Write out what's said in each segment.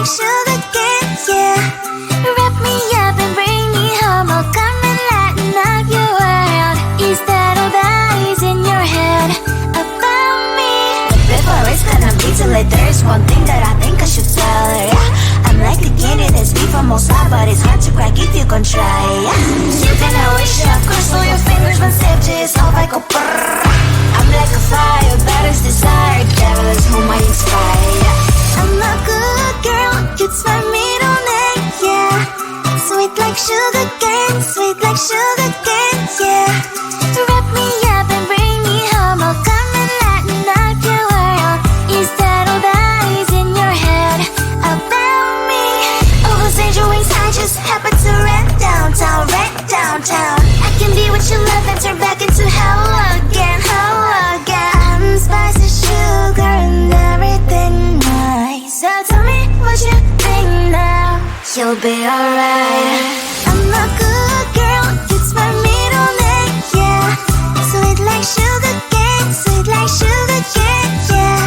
like sugar cane, yeah. Wrap me up and bring me home. I'll come and lighten up your world. Is that all that is in your head about me? Before it's gonna be too late, there's one thing that I think I should tell her, yeah. I'm like the candy that's sweet from most high, but it's hard to crack if you can try, yeah. You can wish you cross all your fingers when safety is off, I go brrrr. I'm like a fire, battles desire, devil is whom I inspire, yeah. I'm a good girl, it's my middle name, yeah. Sweet like sugar cane, sweet like sugar cane, yeah. Wrap me up and bring me home, I'll come and lighten up your world. Is that all that is in your head about me? All those angel wings I just happen to rent downtown, I can be what you love and turn back into hell again, I'm spicy sugar and everything nice. So tell me what you think now, you'll be alright. I'm a good girl, it's my middle name, yeah. Sweet like sugar cane, sweet like sugar cane, yeah.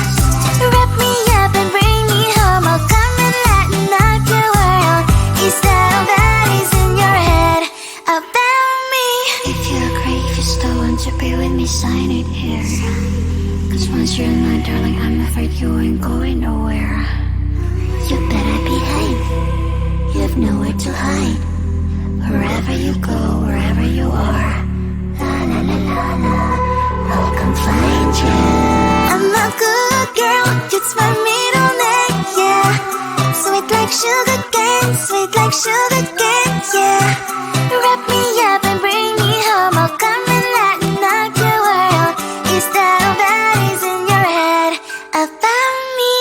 Wrap me up and bring me home, I'll come and lighten up your world. Is that all that is in your head about me? If you agree, if you still want to be with me, sign it here. Cause once you're mine, darling, I'm afraid you ain't going nowhere. You better behave, you have nowhere to hide. Wherever you go, wherever you are, la la la la la, I'll come find you. I'm a good girl, it's my middle name, yeah. Sweet like sugar cane, sweet like sugar cane, yeah. Wrap me up and bring me home, I'll come and lighten up your world. Is that all that is in your head about me?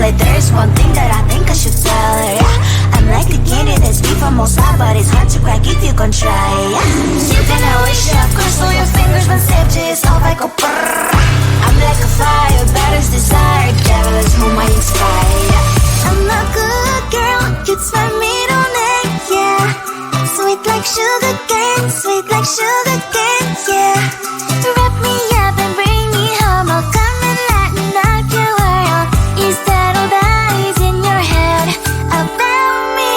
But there's one thing that I think I should tell her, yeah. I'm like the candy that's deep from most high, but it's hard to crack if you can try, yeah. You can wish you have crystal your fingers when safety is off, I go brrrr. I'm like a fire, batters desire, devil is whom I inspire, yeah. I'm a good girl, it's my middle name, yeah. Sweet like sugar cane, sweet like sugar cane, yeah. Wrap me up and bring me home, I'll come and lighten up your world. Is that all that is in your head about me?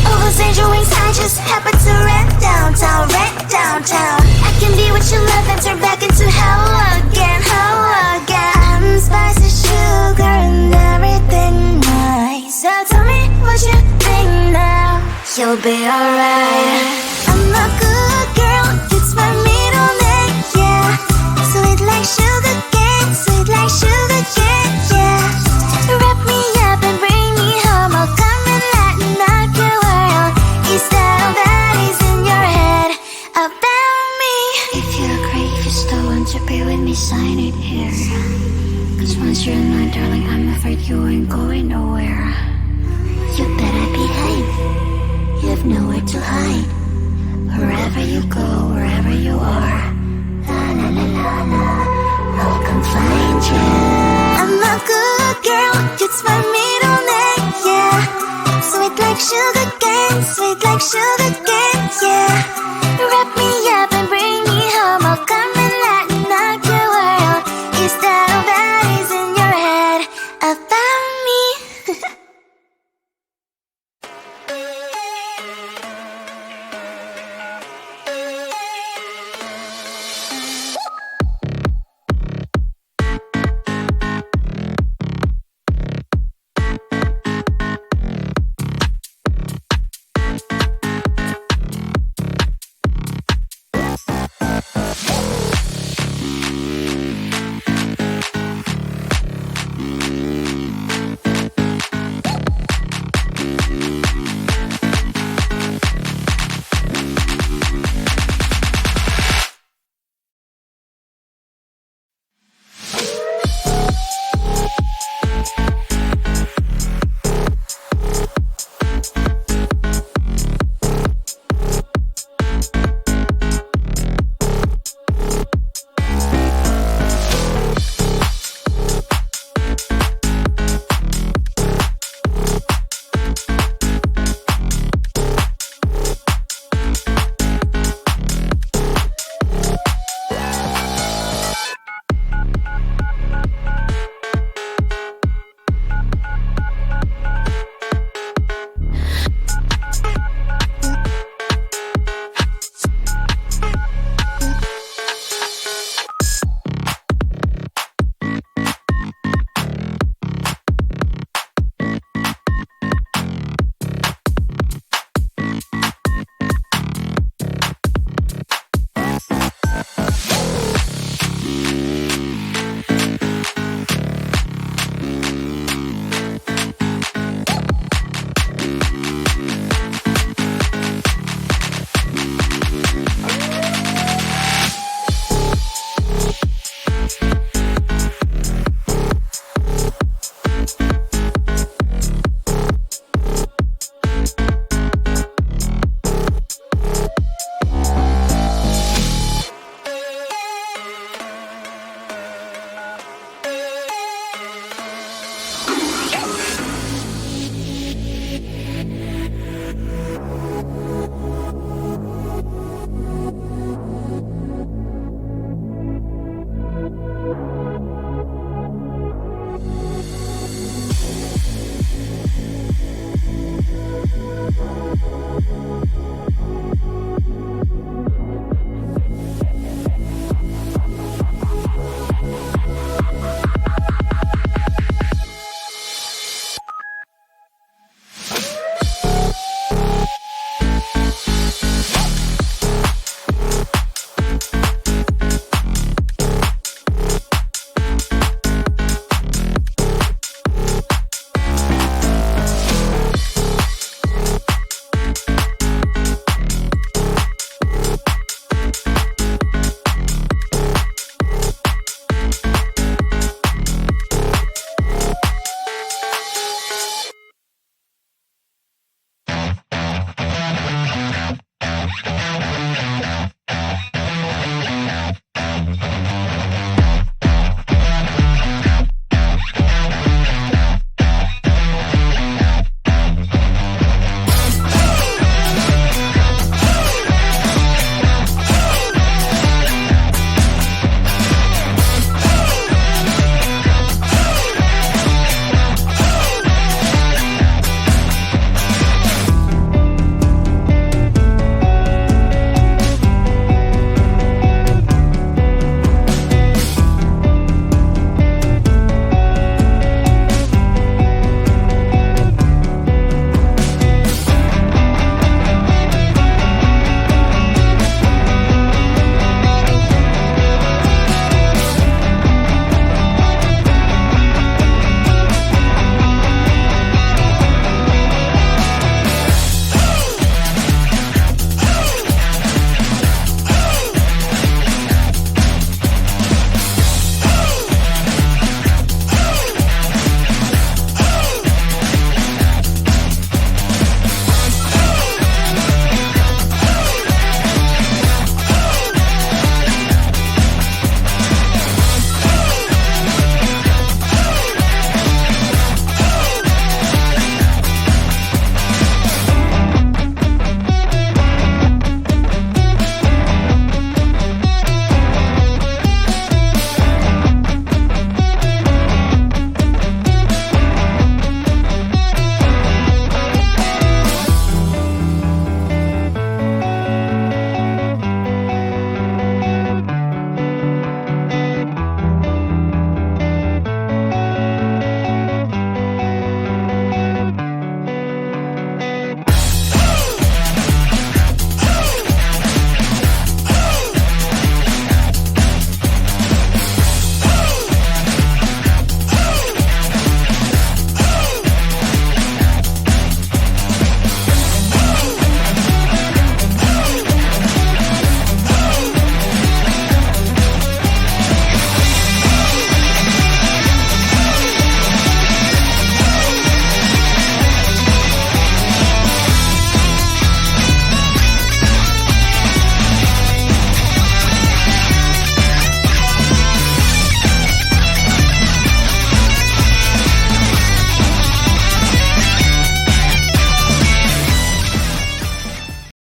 Oh, those angel wings, I just happen to rent downtown, I can be what you love and turn back into hell again, I'm spicy sugar and everything nice. So tell me what you think now, you'll be alright. I'm a good girl, it's my middle name, yeah. Sweet like sugar cane, sweet like sugar cane, yeah. Wrap me up and bring me home, I'll come and lighten up your world. Is that all that is in your head about me? If you agree, if you still want to be with me, sign it here. Cause once you're in mine, darling, I'm afraid you ain't going nowhere. You better behave, you have nowhere to hide. Wherever you go, wherever you are, la la la la la, I'll come find you. I'm a good girl, it's my middle name, yeah. Sweet like sugar cane, sweet like sugar